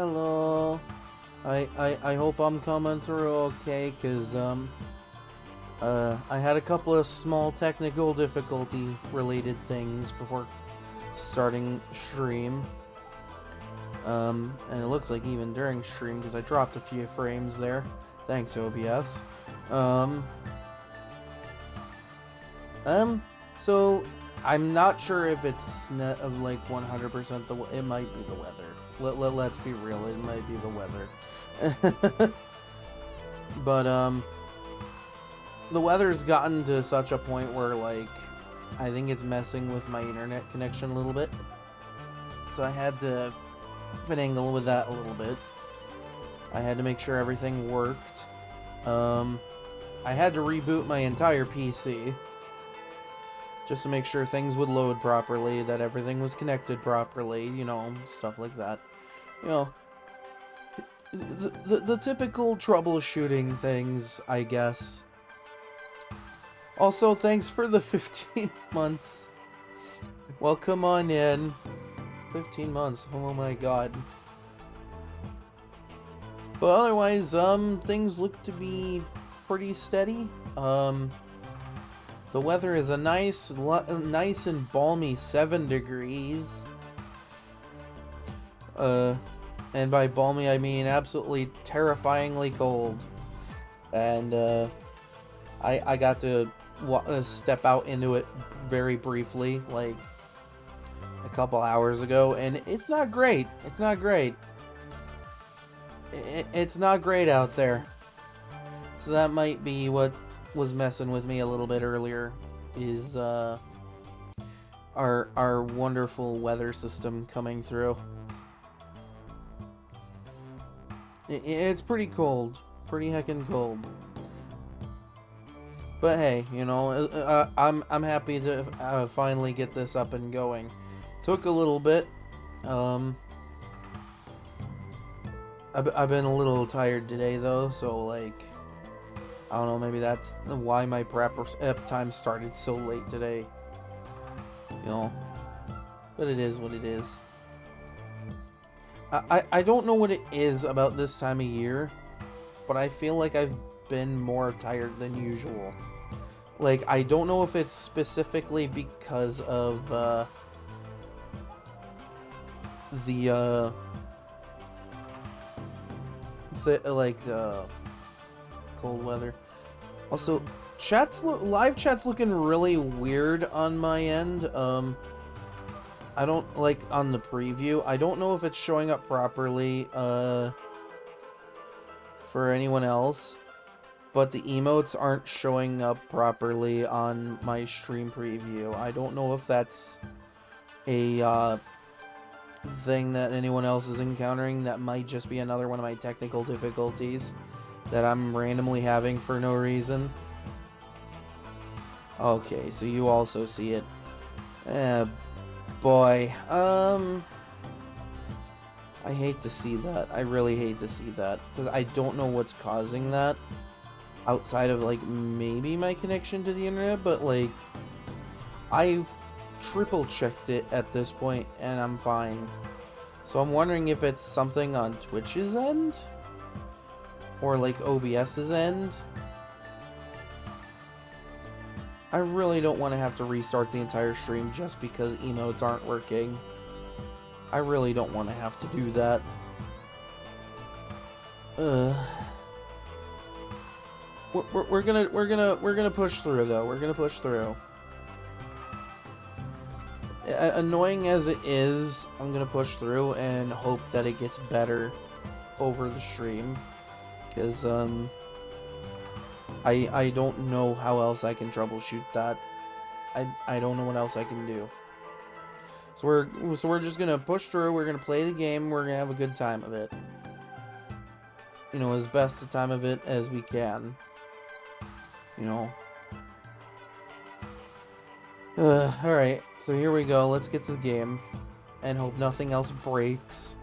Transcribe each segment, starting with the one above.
Hello. I hope I'm coming through okay, cause I had a couple of small technical difficulty related things before starting stream. And it looks like even during stream, because I dropped a few frames there. Thanks, OBS. Um, um, so I'm not sure if it's like 100% it might be the weather. Let's be real, it might be the weather. But the weather's gotten to such a point where like I think it's messing with my internet connection a little bit. So I had to finagle with that a little bit. I had to make sure everything worked. I had to reboot my entire PC just to make sure things would load properly, that everything was connected properly, you know, stuff like that. You know, the typical troubleshooting things, I guess. Also, thanks for the 15 months. Welcome on in. 15 months, oh my god. But otherwise, things look to be pretty steady. The weather is a nice and balmy 7 degrees. And by balmy I mean absolutely terrifyingly cold. And I got to step out into it very briefly, like a couple hours ago, and it's not great. It's not great. It's not great out there. So that might be what was messing with me a little bit earlier, is our wonderful weather system coming through. It's pretty cold, pretty heckin' cold. But hey, you know, I'm happy to finally get this up and going. Took a little bit. I've been a little tired today though, so like, I don't know, maybe that's why my prep time started so late today. You know, but it is what it is. I don't know what it is about this time of year, but I feel like I've been more tired than usual. Like, I don't know if it's specifically because of the cold weather. Also, live chat's looking really weird on my end. I don't like on the preview. I don't know if it's showing up properly for anyone else, but the emotes aren't showing up properly on my stream preview. I don't know if that's a thing that anyone else is encountering. That might just be another one of my technical difficulties that I'm randomly having for no reason. Okay, so you also see it. Boy, I hate to see that. I really hate to see that, because I don't know what's causing that outside of like maybe my connection to the internet, but like I've triple checked it at this point and I'm fine. So I'm wondering if it's something on Twitch's end or like OBS's end. I really don't want to have to restart the entire stream just because emotes aren't working. I really don't want to have to do that. We're gonna push through though. We're gonna push through. Annoying as it is, I'm gonna push through and hope that it gets better over the stream, because I don't know how else I can troubleshoot that. I don't know what else I can do. So we're just gonna push through. We're gonna play the game. We're gonna have a good time of it. You know, as best a time of it as we can. You know. Alright, so here we go. Let's get to the game. And hope nothing else breaks.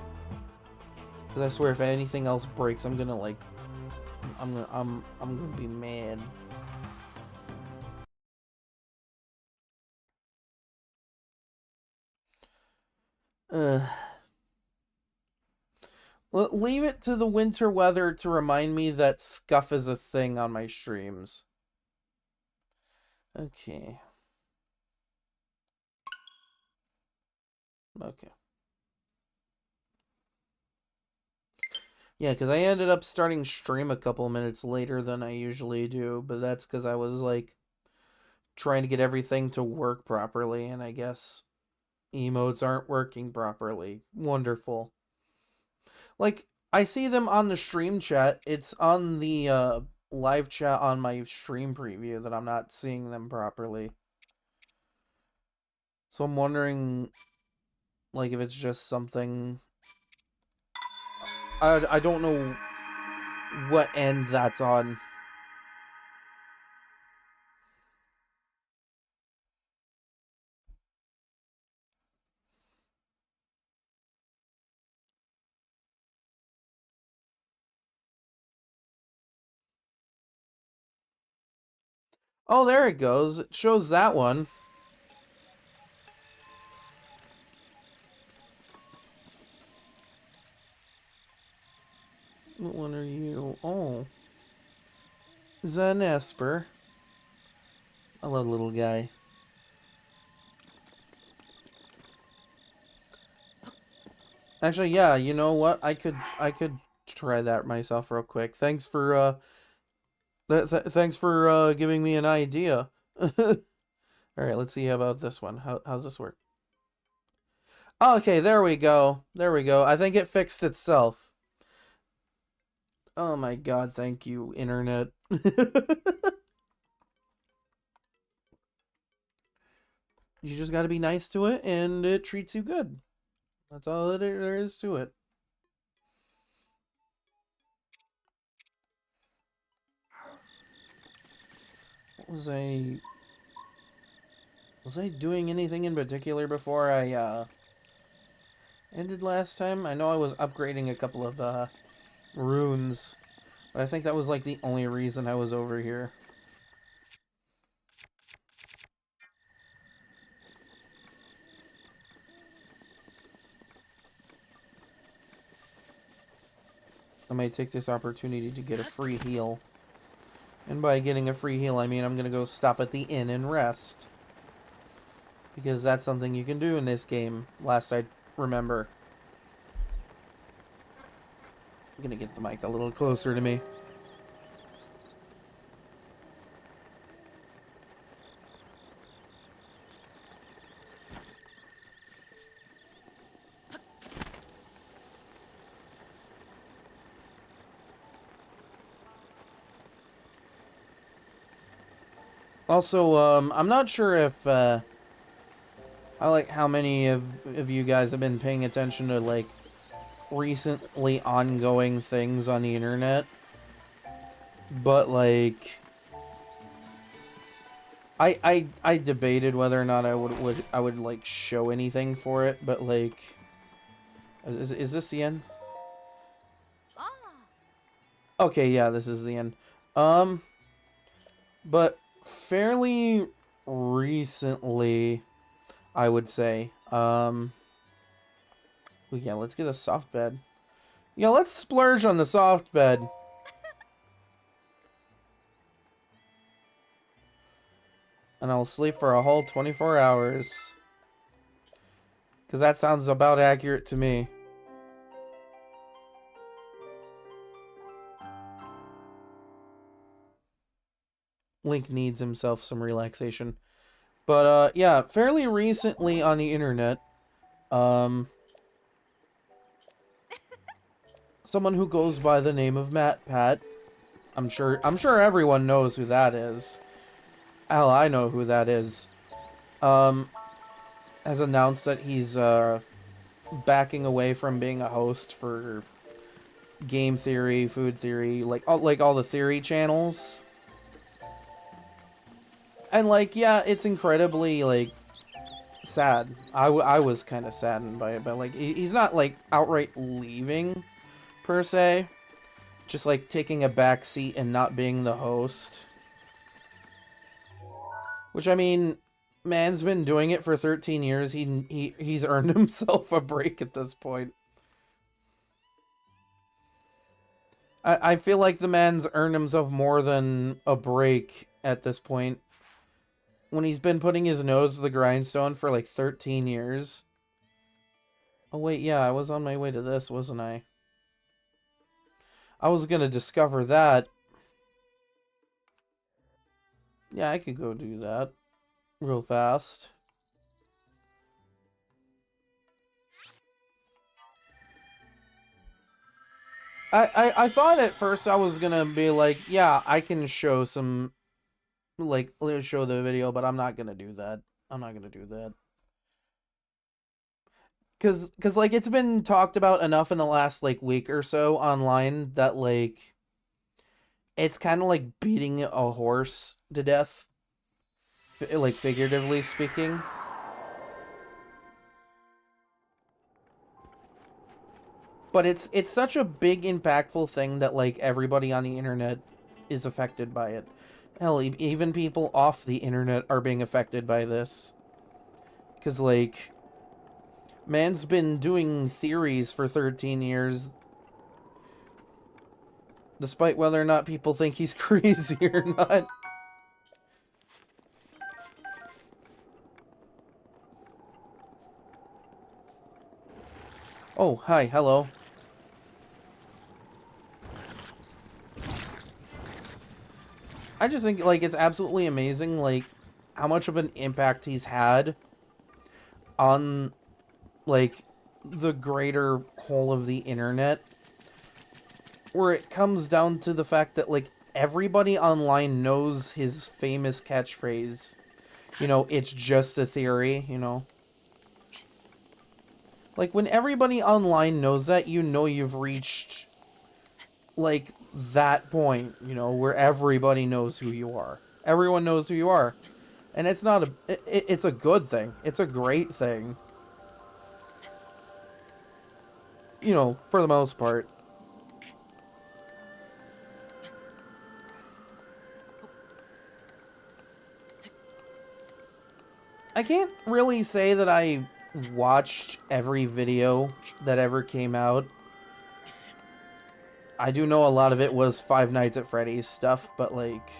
Because I swear if anything else breaks, I'm gonna like... I'm gonna be mad. Leave it to the winter weather to remind me that scuff is a thing on my streams. Okay. Okay. Yeah, because I ended up starting stream a couple minutes later than I usually do, but that's because I was, like, trying to get everything to work properly, and I guess emotes aren't working properly. Wonderful. Like, I see them on the stream chat. It's on the live chat on my stream preview that I'm not seeing them properly. So I'm wondering, like, if it's just something. I don't know what end that's on. Oh, there it goes. It shows that one. What one are you? Oh. Is that an Esper? Hello, little guy. Actually, yeah, you know what? I could try that myself real quick. Thanks for giving me an idea. All right, let's see about this one. How's this work? Okay, there we go. There we go. I think it fixed itself. Oh my god, thank you, internet. You just got to be nice to it, and it treats you good. That's all there is to it. Was I doing anything in particular before I ended last time? I know I was upgrading a couple of runes, but I think that was like the only reason I was over here. I might take this opportunity to get a free heal. And by getting a free heal, I mean I'm gonna go stop at the inn and rest. Because that's something you can do in this game, last I remember. I'm gonna get the mic a little closer to me. Also, I'm not sure if, I like how many of you guys have been paying attention to, like, recently ongoing things on the internet. But, like, I debated whether or not I would like show anything for it, but like, is this the end? Okay, yeah, this is the end. But fairly recently, I would say. Yeah, let's get a soft bed. Yeah, let's splurge on the soft bed. And I'll sleep for a whole 24 hours. Because that sounds about accurate to me. Link needs himself some relaxation. But, yeah, fairly recently on the internet, someone who goes by the name of Matt Pat, I'm sure everyone knows who that is. Hell, I know who that is. Has announced that he's, backing away from being a host for Game Theory, Food Theory, like all the theory channels. And, like, yeah, it's incredibly, like, sad. I was kind of saddened by it, but, like, he's not, like, outright leaving, per se. Just, like, taking a back seat and not being the host. Which, I mean, man's been doing it for 13 years. He's earned himself a break at this point. I feel like the man's earned himself more than a break at this point. When he's been putting his nose to the grindstone for like 13 years. Oh wait, yeah, I was on my way to this, wasn't I? I was gonna discover that. Yeah, I could go do that real fast. I thought at first I was gonna be like, yeah, I can show some, like, let's show the video, but I'm not gonna do that. I'm not gonna do that. Cause like, it's been talked about enough in the last, like, week or so online that, like, it's kind of like beating a horse to death, like, figuratively speaking. But it's such a big, impactful thing that, like, everybody on the internet is affected by it. Hell, even people off the internet are being affected by this. Because, like, man's been doing theories for 13 years, despite whether or not people think he's crazy or not. Oh, hi, hello. I just think, like, it's absolutely amazing, like, how much of an impact he's had on, like, the greater whole of the internet. Where it comes down to the fact that, like, everybody online knows his famous catchphrase. You know, it's just a theory, you know. Like, when everybody online knows that, you know you've reached, like, that point, you know, where everybody knows who you are. Everyone knows who you are. And it's not a... it's a good thing. It's a great thing. You know, for the most part. I can't really say that I watched every video that ever came out. I do know a lot of it was Five Nights at Freddy's stuff, but, like,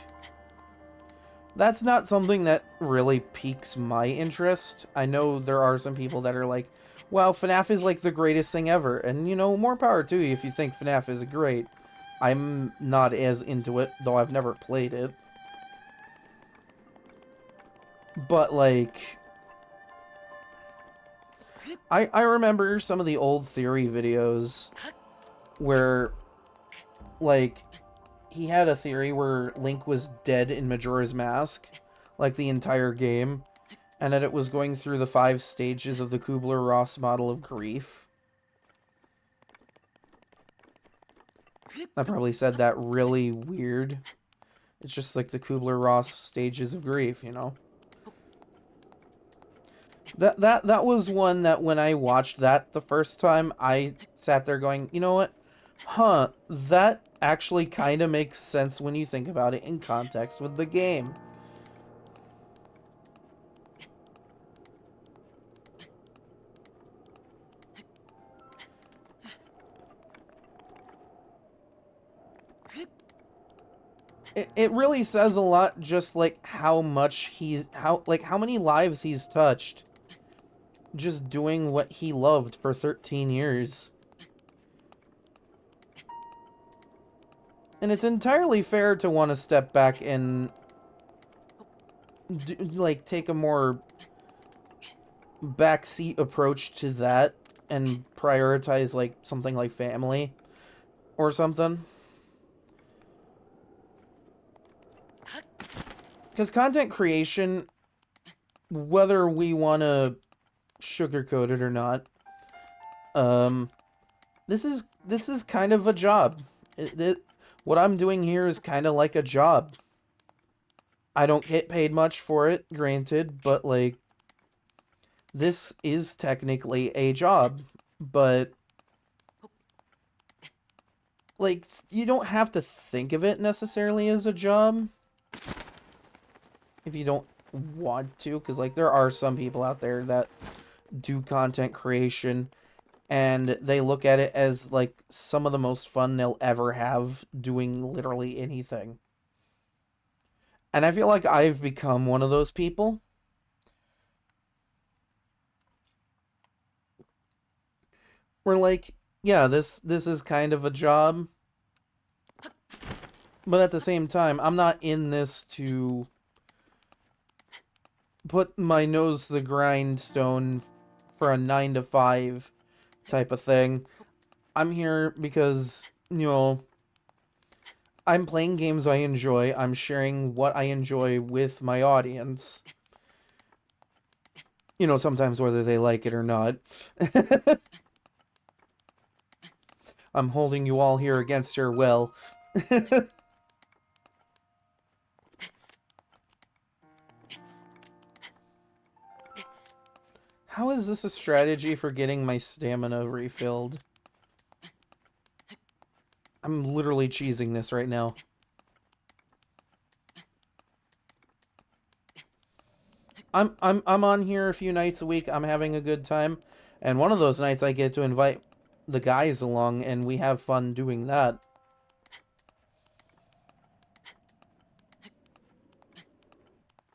that's not something that really piques my interest. I know there are some people that are like, well, FNAF is, like, the greatest thing ever, and, you know, more power to you if you think FNAF is great. I'm not as into it, though I've never played it. But, like, I remember some of the old theory videos where, like, he had a theory where Link was dead in Majora's Mask, like, the entire game, and that it was going through the 5 stages of the Kubler-Ross model of grief. I probably said that really weird. It's just like the Kubler-Ross stages of grief, you know? That was one that when I watched that the first time, I sat there going, you know what? Huh, that actually kind of makes sense when you think about it in context with the game. It really says a lot, just like how much how many lives he's touched just doing what he loved for 13 years. And it's entirely fair to want to step back and like take a more backseat approach to that and prioritize like something like family or something. Because content creation, whether we want to sugarcoat it or not, this is kind of a job. What I'm doing here is kind of like a job. I don't get paid much for it, granted, but, like, this is technically a job, but, like, you don't have to think of it necessarily as a job if you don't want to, because, like, there are some people out there that do content creation and they look at it as like some of the most fun they'll ever have doing literally anything. And I feel like I've become one of those people where like, yeah, this is kind of a job, but at the same time, I'm not in this to put my nose to the grindstone for a 9 to 5 type of thing. I'm here because, I'm playing games I enjoy. I'm sharing what I enjoy with my audience. Sometimes whether they like it or not. I'm holding you all here against your will. How is this a strategy for getting my stamina refilled? I'm literally cheesing this right now. I'm on here a few nights a week. I'm having a good time. And one of those nights I get to invite the guys along and we have fun doing that.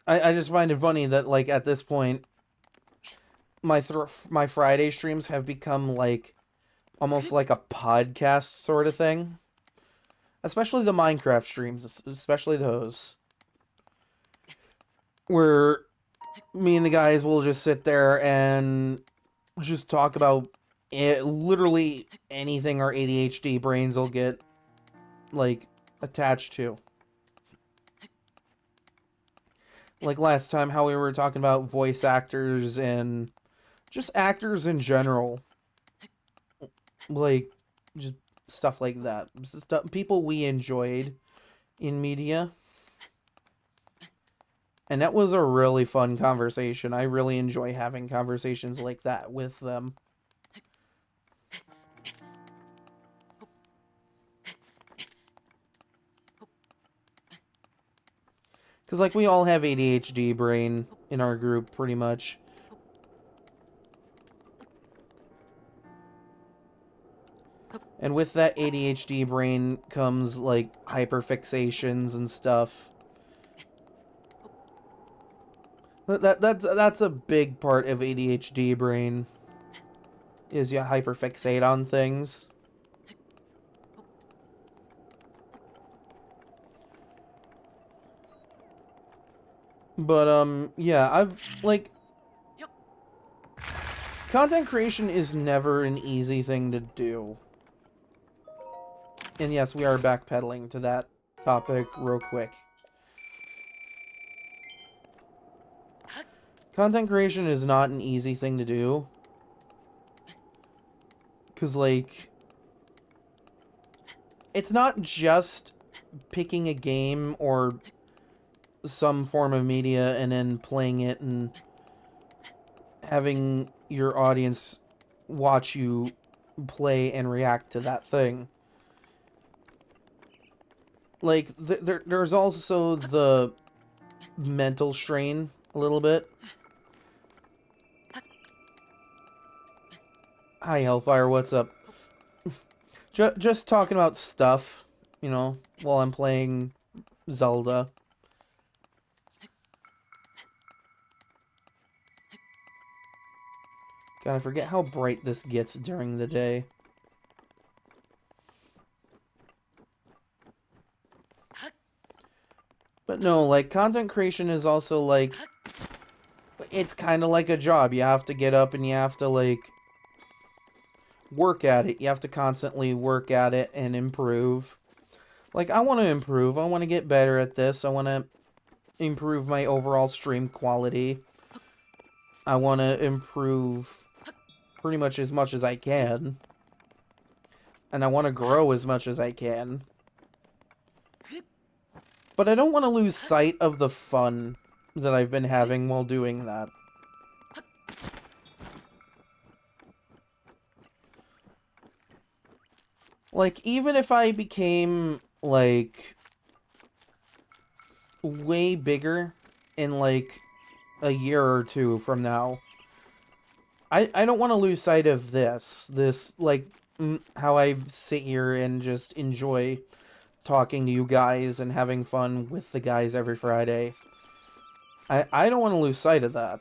I just find it funny that like at this point my Friday streams have become like almost like a podcast sort of thing. Especially the Minecraft streams, especially those. Where me and the guys will just sit there and just talk about literally anything our ADHD brains will get, like, attached to. Like last time, how we were talking about voice actors and just actors in general. Like, just stuff like that. People we enjoyed in media. And that was a really fun conversation. I really enjoy having conversations like that with them. Because, like, we all have ADHD brain in our group, pretty much. And with that ADHD brain comes, like, hyperfixations and stuff. That's a big part of ADHD brain. Is you hyperfixate on things. But, yeah, like... Content creation is never an easy thing to do. And yes, we are backpedaling to that topic real quick. Content creation is not an easy thing to do. Because, like... It's not just picking a game or some form of media and then playing it and having your audience watch you play and react to that thing. Like, there's also the mental strain a little bit. Hi, Hellfire, what's up? Just talking about stuff, while I'm playing Zelda. God, I forget how bright this gets during the day. But no, like, content creation is also, like... It's kind of like a job. You have to get up and you have to, like... work at it. You have to constantly work at it and improve. Like, I want to improve. I want to get better at this. I want to improve my overall stream quality. I want to improve pretty much as I can. And I want to grow as much as I can. But I don't want to lose sight of the fun that I've been having while doing that. Like, even if I became, like, way bigger in, like, a year or two from now, I don't want to lose sight of this like how I sit here and just enjoy talking to you guys and having fun with the guys every Friday. I don't want to lose sight of that.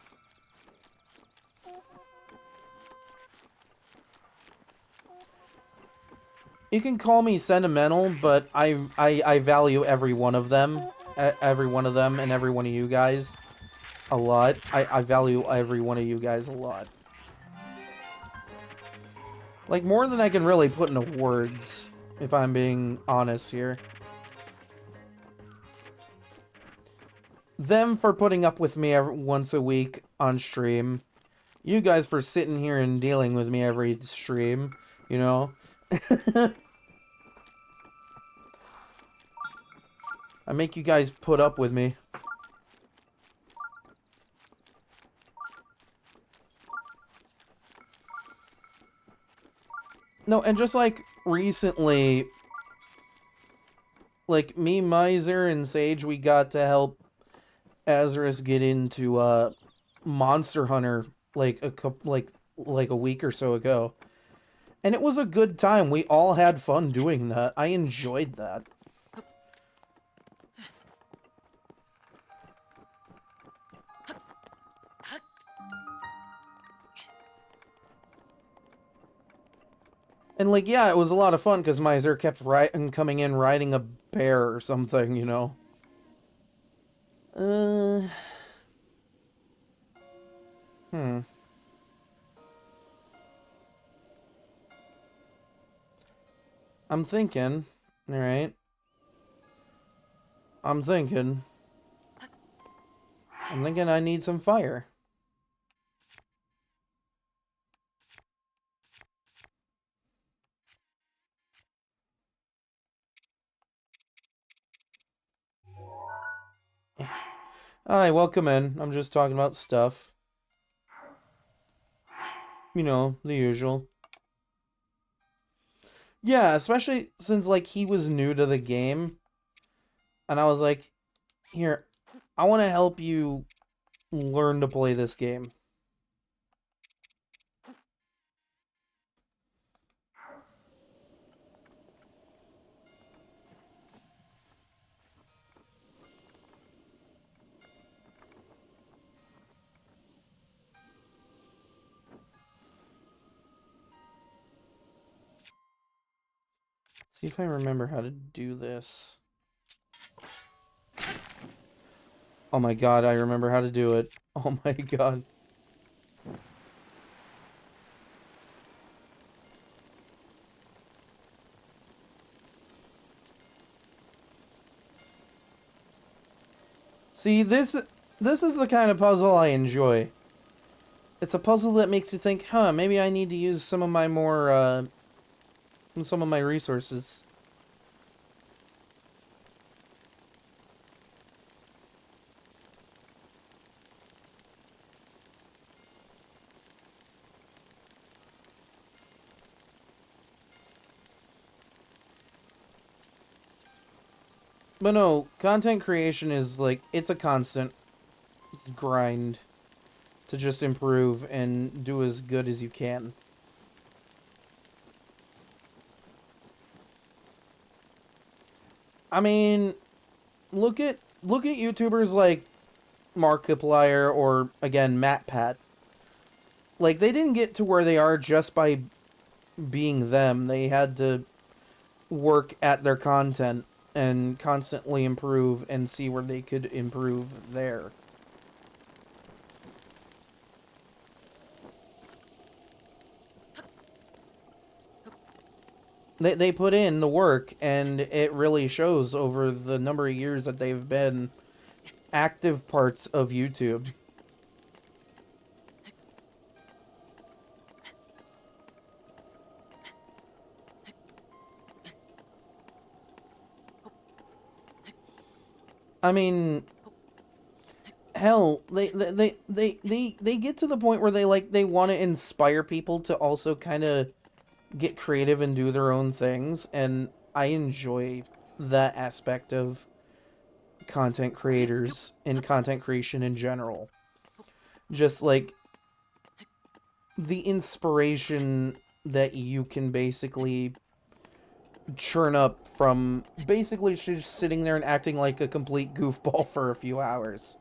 You can call me sentimental, but I value every one of them. Every one of them and every one of you guys a lot. I value every one of you guys a lot. Like, more than I can really put into words, if I'm being honest here. Them for putting up with me once a week on stream. You guys for sitting here and dealing with me every stream, you know? I make you guys put up with me. No, and just like recently, like me, Miser, and Sage, we got to help Azarus get into Monster Hunter like like a week or so ago. And it was a good time. We all had fun doing that. I enjoyed that. And like, yeah, it was a lot of fun because Miser kept coming in riding a bear or something, you know. Hmm. I'm thinking. All right. I'm thinking. I need some fire. Hi, welcome in. I'm just talking about stuff. You know, the usual. Yeah, especially since, like, he was new to the game. And I was like, here, I want to help you learn to play this game. See if I remember how to do this. Oh my god, I remember how to do it. Oh my god. See, this is the kind of puzzle I enjoy. It's a puzzle that makes you think, huh, maybe I need to use some of my more, some of my resources. But no, content creation is like, it's a constant grind to just improve and do as good as you can. I mean, look at YouTubers like Markiplier or again MatPat. Like, they didn't get to where they are just by being them. They had to work at their content and constantly improve and see where they could improve there. They put in the work, and it really shows over the number of years that they've been active parts of YouTube. I mean, hell, they get to the point where they want to inspire people to also kind of get creative and do their own things, and I enjoy that aspect of content creators and content creation in general. Just like the inspiration that you can basically churn up from basically just sitting there and acting like a complete goofball for a few hours.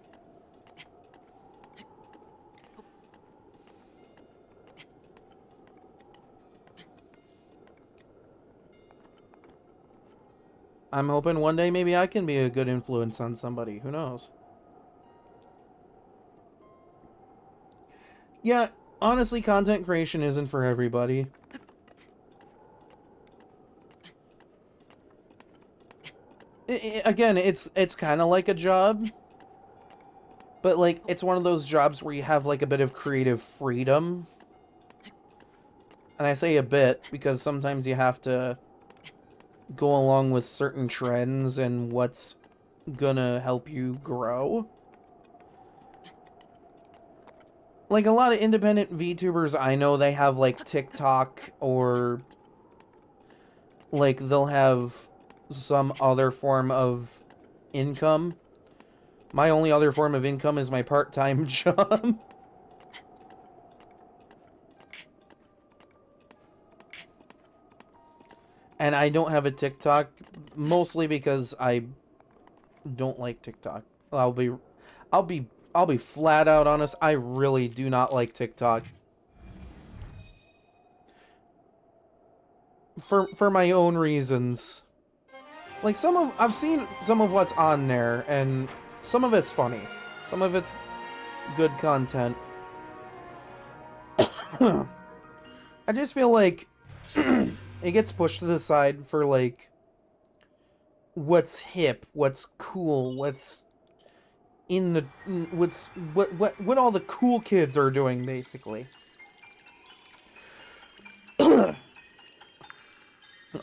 I'm hoping one day maybe I can be a good influence on somebody. Who knows? Yeah, honestly, content creation isn't for everybody. Again, it's kind of like a job, but like it's one of those jobs where you have like a bit of creative freedom. And I say a bit because sometimes you have to go along with certain trends and what's gonna help you grow. Like a lot of independent VTubers I know, they have like TikTok or like they'll have some other form of income. My only other form of income is my part-time job. And I don't have a TikTok mostly because I don't like TikTok. I'll be I'll be I'll be flat out honest, I really do not like TikTok. For my own reasons. Like I've seen some of what's on there and some of it's funny. Some of it's good content. I just feel like it gets pushed to the side for like what's hip, what's cool, what's in the what all the cool kids are doing basically.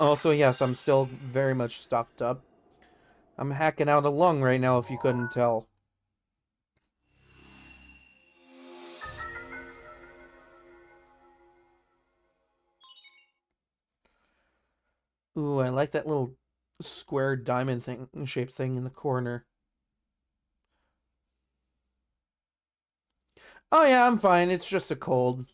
Also, yes, I'm still very much stuffed up. I'm hacking out a lung right now if you couldn't tell. Ooh, I like that little square diamond thing shaped thing in the corner. Oh yeah, I'm fine. It's just a cold.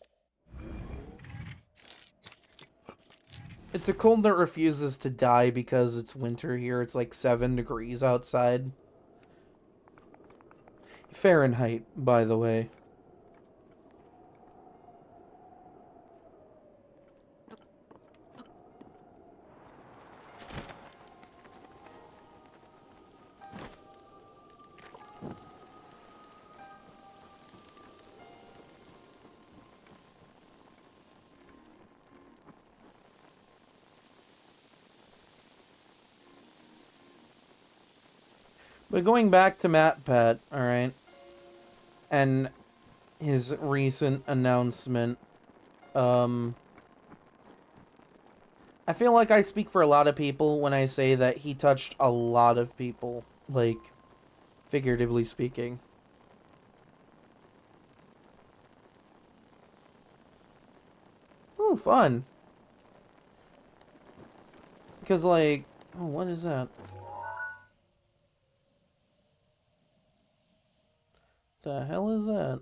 It's a cold that refuses to die because it's winter here. It's like 7 degrees outside. Fahrenheit, by the way. But going back to MatPat, alright, and his recent announcement, um, I feel like I speak for a lot of people when I say that he touched a lot of people, like, figuratively speaking. Ooh, fun. Because, like, oh, what is that? The hell is that?